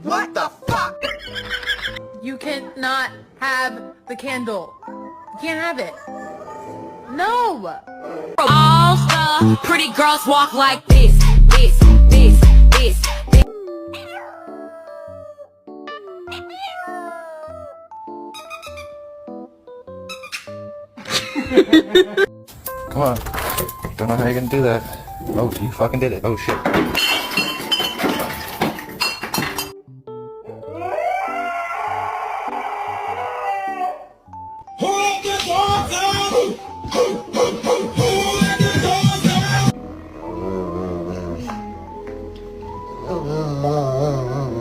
What the fuck? You cannot have the candle. You can't have it. No! All the pretty girls walk like this, this, this, this, this. Come on. Don't know how you're gonna do that. Oh, you fucking did it. Oh shit. Hold the door down!